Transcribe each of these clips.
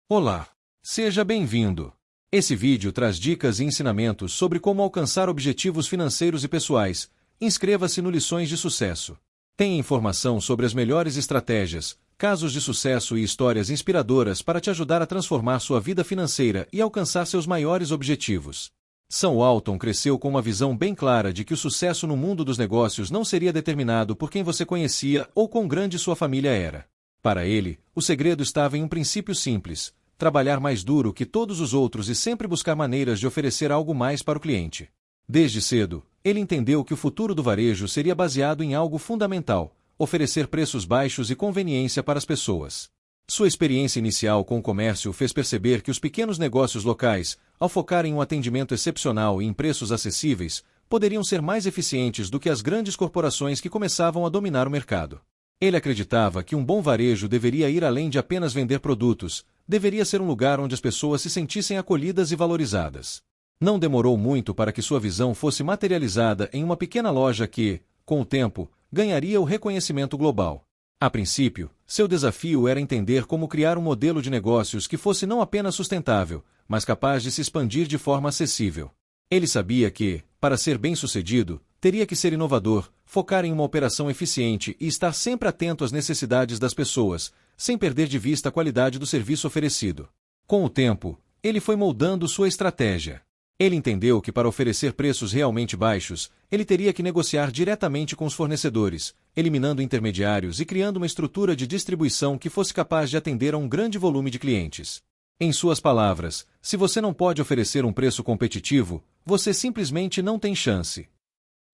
Olá, seja bem-vindo. Esse vídeo traz dicas e ensinamentos sobre como alcançar objetivos financeiros e pessoais. Inscreva-se no Lições de Sucesso. Tem informação sobre as melhores estratégias, casos de sucesso e histórias inspiradoras para te ajudar a transformar sua vida financeira e alcançar seus maiores objetivos. Sam Walton cresceu com uma visão bem clara de que o sucesso no mundo dos negócios não seria determinado por quem você conhecia ou quão grande sua família era. Para ele, o segredo estava em um princípio simples: trabalhar mais duro que todos os outros e sempre buscar maneiras de oferecer algo mais para o cliente. Desde cedo, ele entendeu que o futuro do varejo seria baseado em algo fundamental: oferecer preços baixos e conveniência para as pessoas. Sua experiência inicial com o comércio fez perceber que os pequenos negócios locais, ao focarem em um atendimento excepcional e em preços acessíveis, poderiam ser mais eficientes do que as grandes corporações que começavam a dominar o mercado. Ele acreditava que um bom varejo deveria ir além de apenas vender produtos, deveria ser um lugar onde as pessoas se sentissem acolhidas e valorizadas. Não demorou muito para que sua visão fosse materializada em uma pequena loja que, com o tempo, ganharia o reconhecimento global. A princípio, seu desafio era entender como criar um modelo de negócios que fosse não apenas sustentável, mas capaz de se expandir de forma acessível. Ele sabia que, para ser bem-sucedido, teria que ser inovador, focar em uma operação eficiente e estar sempre atento às necessidades das pessoas, sem perder de vista a qualidade do serviço oferecido. Com o tempo, ele foi moldando sua estratégia. Ele entendeu que para oferecer preços realmente baixos, ele teria que negociar diretamente com os fornecedores, eliminando intermediários e criando uma estrutura de distribuição que fosse capaz de atender a um grande volume de clientes. Em suas palavras, se você não pode oferecer um preço competitivo, você simplesmente não tem chance.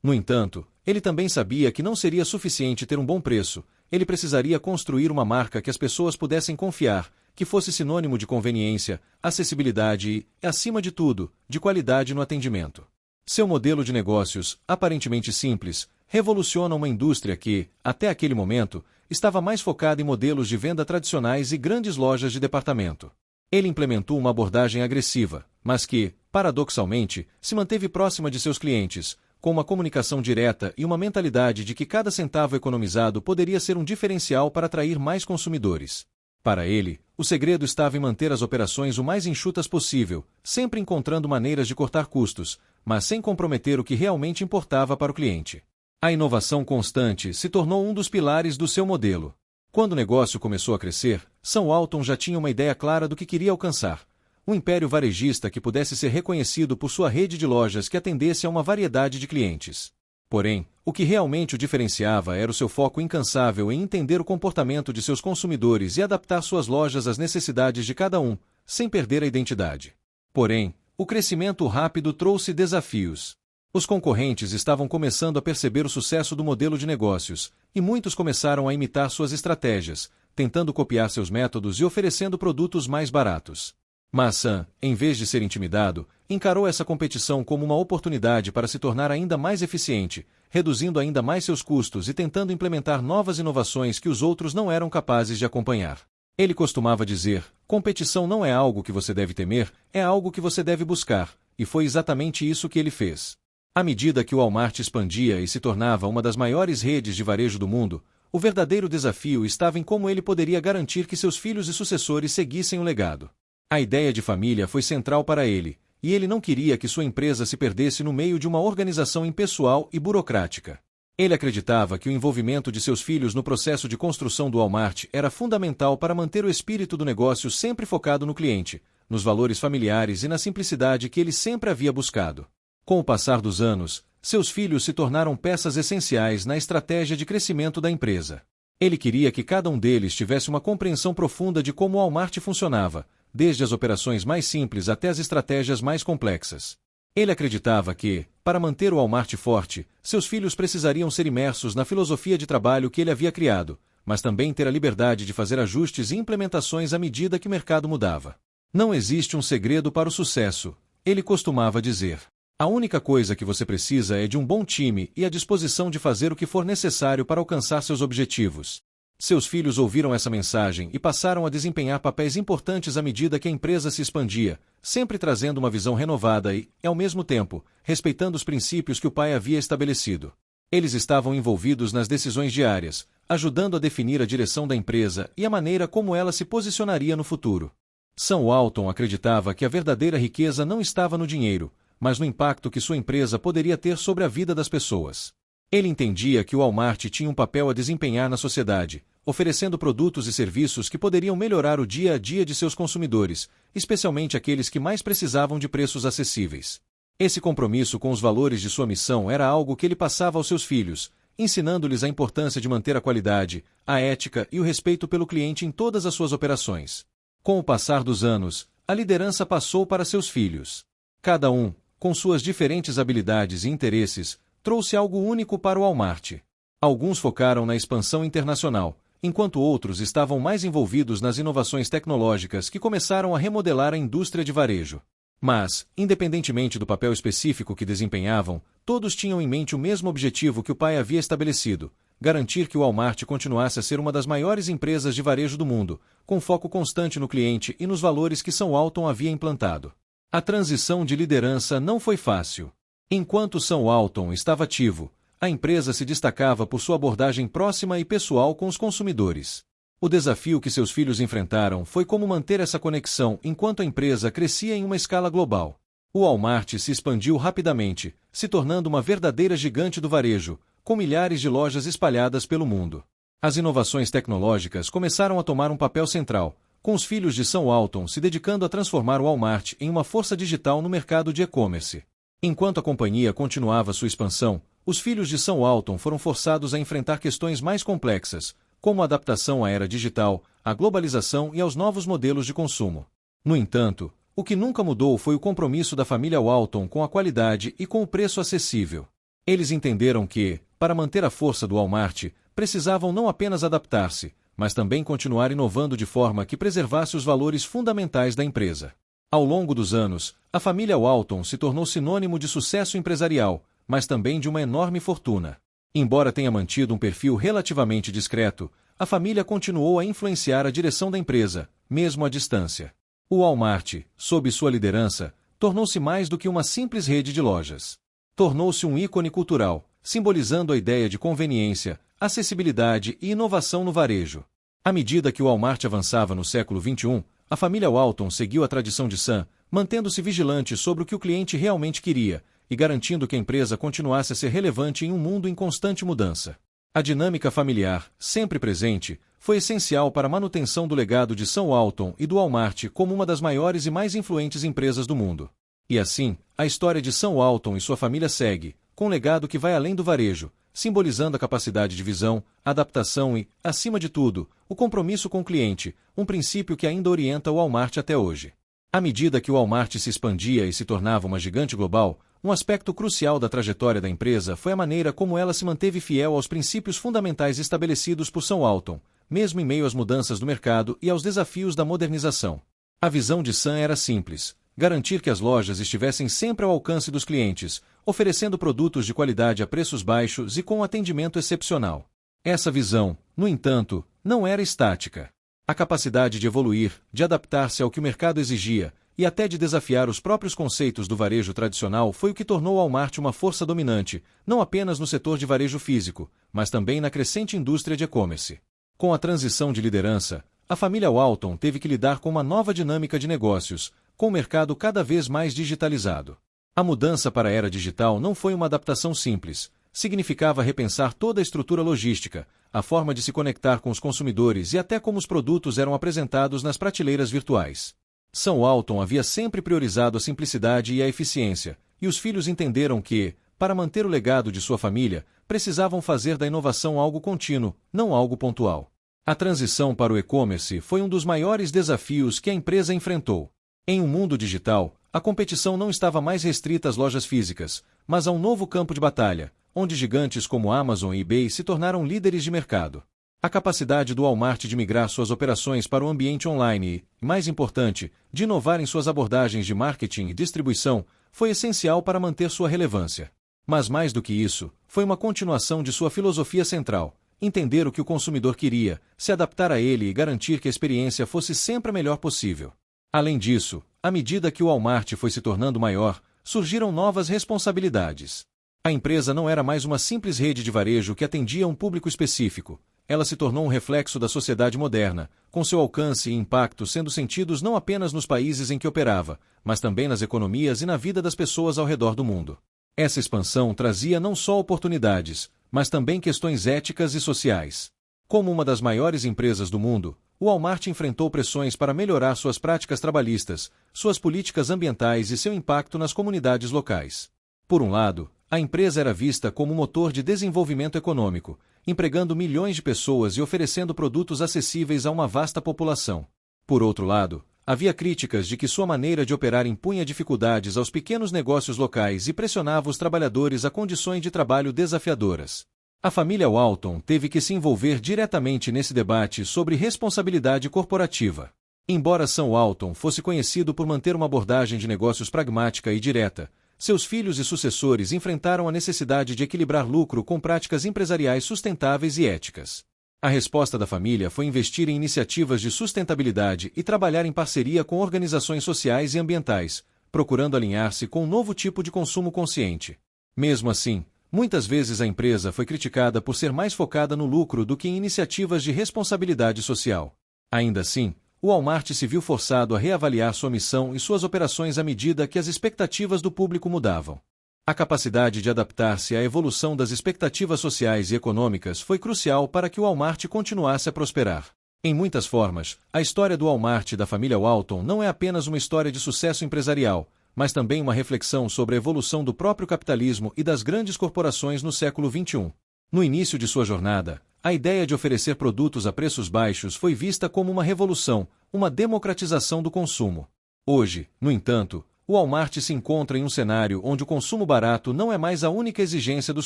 No entanto, ele também sabia que não seria suficiente ter um bom preço, ele precisaria construir uma marca que as pessoas pudessem confiar, que fosse sinônimo de conveniência, acessibilidade e, acima de tudo, de qualidade no atendimento. Seu modelo de negócios, aparentemente simples, revoluciona uma indústria que, até aquele momento, estava mais focada em modelos de venda tradicionais e grandes lojas de departamento. Ele implementou uma abordagem agressiva, mas que, paradoxalmente, se manteve próxima de seus clientes, com uma comunicação direta e uma mentalidade de que cada centavo economizado poderia ser um diferencial para atrair mais consumidores. Para ele, o segredo estava em manter as operações o mais enxutas possível, sempre encontrando maneiras de cortar custos, mas sem comprometer o que realmente importava para o cliente. A inovação constante se tornou um dos pilares do seu modelo. Quando o negócio começou a crescer, Sam Walton já tinha uma ideia clara do que queria alcançar: um império varejista que pudesse ser reconhecido por sua rede de lojas que atendesse a uma variedade de clientes. Porém, o que realmente o diferenciava era o seu foco incansável em entender o comportamento de seus consumidores e adaptar suas lojas às necessidades de cada um, sem perder a identidade. Porém, o crescimento rápido trouxe desafios. Os concorrentes estavam começando a perceber o sucesso do modelo de negócios, e muitos começaram a imitar suas estratégias, tentando copiar seus métodos e oferecendo produtos mais baratos. Mas Sam, em vez de ser intimidado, encarou essa competição como uma oportunidade para se tornar ainda mais eficiente, reduzindo ainda mais seus custos e tentando implementar novas inovações que os outros não eram capazes de acompanhar. Ele costumava dizer: competição não é algo que você deve temer, é algo que você deve buscar, e foi exatamente isso que ele fez. À medida que o Walmart expandia e se tornava uma das maiores redes de varejo do mundo, o verdadeiro desafio estava em como ele poderia garantir que seus filhos e sucessores seguissem o legado. A ideia de família foi central para ele, e ele não queria que sua empresa se perdesse no meio de uma organização impessoal e burocrática. Ele acreditava que o envolvimento de seus filhos no processo de construção do Walmart era fundamental para manter o espírito do negócio sempre focado no cliente, nos valores familiares e na simplicidade que ele sempre havia buscado. Com o passar dos anos, seus filhos se tornaram peças essenciais na estratégia de crescimento da empresa. Ele queria que cada um deles tivesse uma compreensão profunda de como o Walmart funcionava, desde as operações mais simples até as estratégias mais complexas. Ele acreditava que, para manter o Walmart forte, seus filhos precisariam ser imersos na filosofia de trabalho que ele havia criado, mas também ter a liberdade de fazer ajustes e implementações à medida que o mercado mudava. Não existe um segredo para o sucesso, ele costumava dizer. A única coisa que você precisa é de um bom time e a disposição de fazer o que for necessário para alcançar seus objetivos. Seus filhos ouviram essa mensagem e passaram a desempenhar papéis importantes à medida que a empresa se expandia, sempre trazendo uma visão renovada e, ao mesmo tempo, respeitando os princípios que o pai havia estabelecido. Eles estavam envolvidos nas decisões diárias, ajudando a definir a direção da empresa e a maneira como ela se posicionaria no futuro. Sam Walton acreditava que a verdadeira riqueza não estava no dinheiro, mas no impacto que sua empresa poderia ter sobre a vida das pessoas. Ele entendia que o Walmart tinha um papel a desempenhar na sociedade, oferecendo produtos e serviços que poderiam melhorar o dia a dia de seus consumidores, especialmente aqueles que mais precisavam de preços acessíveis. Esse compromisso com os valores de sua missão era algo que ele passava aos seus filhos, ensinando-lhes a importância de manter a qualidade, a ética e o respeito pelo cliente em todas as suas operações. Com o passar dos anos, a liderança passou para seus filhos. Cada um, com suas diferentes habilidades e interesses, trouxe algo único para o Walmart. Alguns focaram na expansão internacional, enquanto outros estavam mais envolvidos nas inovações tecnológicas que começaram a remodelar a indústria de varejo. Mas, independentemente do papel específico que desempenhavam, todos tinham em mente o mesmo objetivo que o pai havia estabelecido: garantir que o Walmart continuasse a ser uma das maiores empresas de varejo do mundo, com foco constante no cliente e nos valores que Sam Walton havia implantado. A transição de liderança não foi fácil. Enquanto Sam Walton estava ativo, a empresa se destacava por sua abordagem próxima e pessoal com os consumidores. O desafio que seus filhos enfrentaram foi como manter essa conexão enquanto a empresa crescia em uma escala global. O Walmart se expandiu rapidamente, se tornando uma verdadeira gigante do varejo, com milhares de lojas espalhadas pelo mundo. As inovações tecnológicas começaram a tomar um papel central, com os filhos de Sam Walton se dedicando a transformar o Walmart em uma força digital no mercado de e-commerce. Enquanto a companhia continuava sua expansão, os filhos de Sam Walton foram forçados a enfrentar questões mais complexas, como a adaptação à era digital, à globalização e aos novos modelos de consumo. No entanto, o que nunca mudou foi o compromisso da família Walton com a qualidade e com o preço acessível. Eles entenderam que, para manter a força do Walmart, precisavam não apenas adaptar-se, mas também continuar inovando de forma que preservasse os valores fundamentais da empresa. Ao longo dos anos, a família Walton se tornou sinônimo de sucesso empresarial, mas também de uma enorme fortuna. Embora tenha mantido um perfil relativamente discreto, a família continuou a influenciar a direção da empresa, mesmo à distância. O Walmart, sob sua liderança, tornou-se mais do que uma simples rede de lojas. Tornou-se um ícone cultural, simbolizando a ideia de conveniência, acessibilidade e inovação no varejo. À medida que o Walmart avançava no século XXI, a família Walton seguiu a tradição de Sam, mantendo-se vigilante sobre o que o cliente realmente queria e garantindo que a empresa continuasse a ser relevante em um mundo em constante mudança. A dinâmica familiar, sempre presente, foi essencial para a manutenção do legado de Sam Walton e do Walmart como uma das maiores e mais influentes empresas do mundo. E assim, a história de Sam Walton e sua família segue, com um legado que vai além do varejo, simbolizando a capacidade de visão, adaptação e, acima de tudo, o compromisso com o cliente, um princípio que ainda orienta o Walmart até hoje. À medida que o Walmart se expandia e se tornava uma gigante global, um aspecto crucial da trajetória da empresa foi a maneira como ela se manteve fiel aos princípios fundamentais estabelecidos por Sam Walton, mesmo em meio às mudanças do mercado e aos desafios da modernização. A visão de Sam era simples: garantir que as lojas estivessem sempre ao alcance dos clientes, oferecendo produtos de qualidade a preços baixos e com um atendimento excepcional. Essa visão, no entanto, não era estática. A capacidade de evoluir, de adaptar-se ao que o mercado exigia, e até de desafiar os próprios conceitos do varejo tradicional foi o que tornou o Walmart uma força dominante, não apenas no setor de varejo físico, mas também na crescente indústria de e-commerce. Com a transição de liderança, a família Walton teve que lidar com uma nova dinâmica de negócios, com o mercado cada vez mais digitalizado. A mudança para a era digital não foi uma adaptação simples. Significava repensar toda a estrutura logística, a forma de se conectar com os consumidores e até como os produtos eram apresentados nas prateleiras virtuais. Sam Walton havia sempre priorizado a simplicidade e a eficiência, e os filhos entenderam que, para manter o legado de sua família, precisavam fazer da inovação algo contínuo, não algo pontual. A transição para o e-commerce foi um dos maiores desafios que a empresa enfrentou. Em um mundo digital, a competição não estava mais restrita às lojas físicas, mas a um novo campo de batalha, onde gigantes como Amazon e eBay se tornaram líderes de mercado. A capacidade do Walmart de migrar suas operações para o ambiente online e, mais importante, de inovar em suas abordagens de marketing e distribuição, foi essencial para manter sua relevância. Mas mais do que isso, foi uma continuação de sua filosofia central: entender o que o consumidor queria, se adaptar a ele e garantir que a experiência fosse sempre a melhor possível. Além disso, à medida que o Walmart foi se tornando maior, surgiram novas responsabilidades. A empresa não era mais uma simples rede de varejo que atendia a um público específico. ela se tornou um reflexo da sociedade moderna, com seu alcance e impacto sendo sentidos não apenas nos países em que operava, mas também nas economias e na vida das pessoas ao redor do mundo. Essa expansão trazia não só oportunidades, mas também questões éticas e sociais. Como uma das maiores empresas do mundo, o Walmart enfrentou pressões para melhorar suas práticas trabalhistas, suas políticas ambientais e seu impacto nas comunidades locais. Por um lado, a empresa era vista como motor de desenvolvimento econômico, empregando milhões de pessoas e oferecendo produtos acessíveis a uma vasta população. Por outro lado, havia críticas de que sua maneira de operar impunha dificuldades aos pequenos negócios locais e pressionava os trabalhadores a condições de trabalho desafiadoras. A família Walton teve que se envolver diretamente nesse debate sobre responsabilidade corporativa. Embora Sam Walton fosse conhecido por manter uma abordagem de negócios pragmática e direta, seus filhos e sucessores enfrentaram a necessidade de equilibrar lucro com práticas empresariais sustentáveis e éticas. A resposta da família foi investir em iniciativas de sustentabilidade e trabalhar em parceria com organizações sociais e ambientais, procurando alinhar-se com um novo tipo de consumo consciente. Mesmo assim, muitas vezes a empresa foi criticada por ser mais focada no lucro do que em iniciativas de responsabilidade social. Ainda assim, o Walmart se viu forçado a reavaliar sua missão e suas operações à medida que as expectativas do público mudavam. A capacidade de adaptar-se à evolução das expectativas sociais e econômicas foi crucial para que o Walmart continuasse a prosperar. Em muitas formas, a história do Walmart e da família Walton não é apenas uma história de sucesso empresarial, mas também uma reflexão sobre a evolução do próprio capitalismo e das grandes corporações no século XXI. No início de sua jornada, a ideia de oferecer produtos a preços baixos foi vista como uma revolução, uma democratização do consumo. Hoje, no entanto, o Walmart se encontra em um cenário onde o consumo barato não é mais a única exigência dos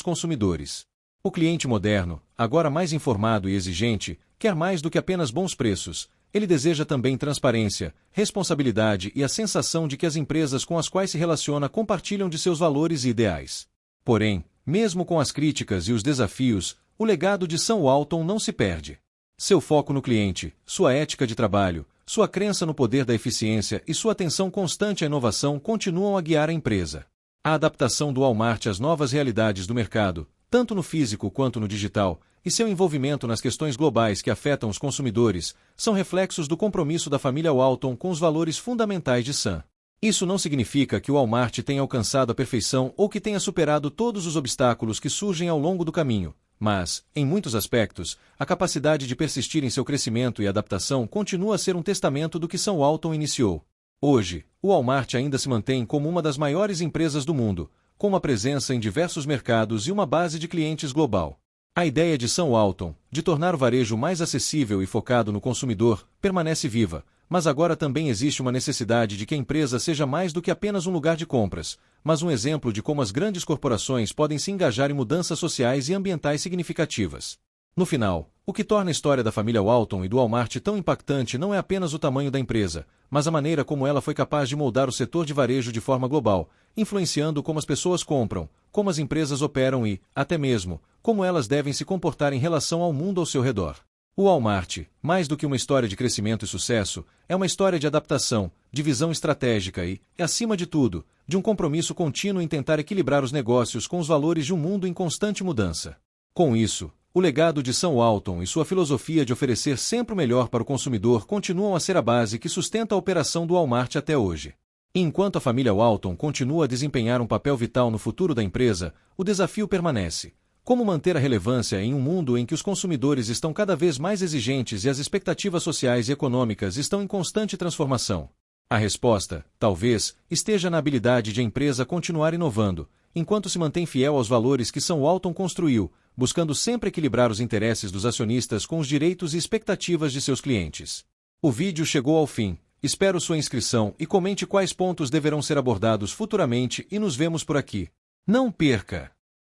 consumidores. O cliente moderno, agora mais informado e exigente, quer mais do que apenas bons preços. Ele deseja também transparência, responsabilidade e a sensação de que as empresas com as quais se relaciona compartilham de seus valores e ideais. Porém, mesmo com as críticas e os desafios, o legado de Sam Walton não se perde. Seu foco no cliente, sua ética de trabalho, sua crença no poder da eficiência e sua atenção constante à inovação continuam a guiar a empresa. A adaptação do Walmart às novas realidades do mercado, tanto no físico quanto no digital, e seu envolvimento nas questões globais que afetam os consumidores, são reflexos do compromisso da família Walton com os valores fundamentais de Sam. Isso não significa que o Walmart tenha alcançado a perfeição ou que tenha superado todos os obstáculos que surgem ao longo do caminho, mas, em muitos aspectos, a capacidade de persistir em seu crescimento e adaptação continua a ser um testamento do que Sam Walton iniciou. Hoje, o Walmart ainda se mantém como uma das maiores empresas do mundo, com uma presença em diversos mercados e uma base de clientes global. A ideia de Sam Walton, de tornar o varejo mais acessível e focado no consumidor, permanece viva, mas agora também existe uma necessidade de que a empresa seja mais do que apenas um lugar de compras, mas um exemplo de como as grandes corporações podem se engajar em mudanças sociais e ambientais significativas. No final, o que torna a história da família Walton e do Walmart tão impactante não é apenas o tamanho da empresa, mas a maneira como ela foi capaz de moldar o setor de varejo de forma global, influenciando como as pessoas compram, como as empresas operam e, até mesmo, como elas devem se comportar em relação ao mundo ao seu redor. O Walmart, mais do que uma história de crescimento e sucesso, é uma história de adaptação, de visão estratégica e, acima de tudo, de um compromisso contínuo em tentar equilibrar os negócios com os valores de um mundo em constante mudança. Com isso, o legado de Sam Walton e sua filosofia de oferecer sempre o melhor para o consumidor continuam a ser a base que sustenta a operação do Walmart até hoje. E enquanto a família Walton continua a desempenhar um papel vital no futuro da empresa, o desafio permanece. Como manter a relevância em um mundo em que os consumidores estão cada vez mais exigentes e as expectativas sociais e econômicas estão em constante transformação? A resposta, talvez, esteja na habilidade de a empresa continuar inovando, enquanto se mantém fiel aos valores que Sam Walton construiu, buscando sempre equilibrar os interesses dos acionistas com os direitos e expectativas de seus clientes. O vídeo chegou ao fim. Espero sua inscrição e comente quais pontos deverão ser abordados futuramente e nos vemos por aqui. Não perca!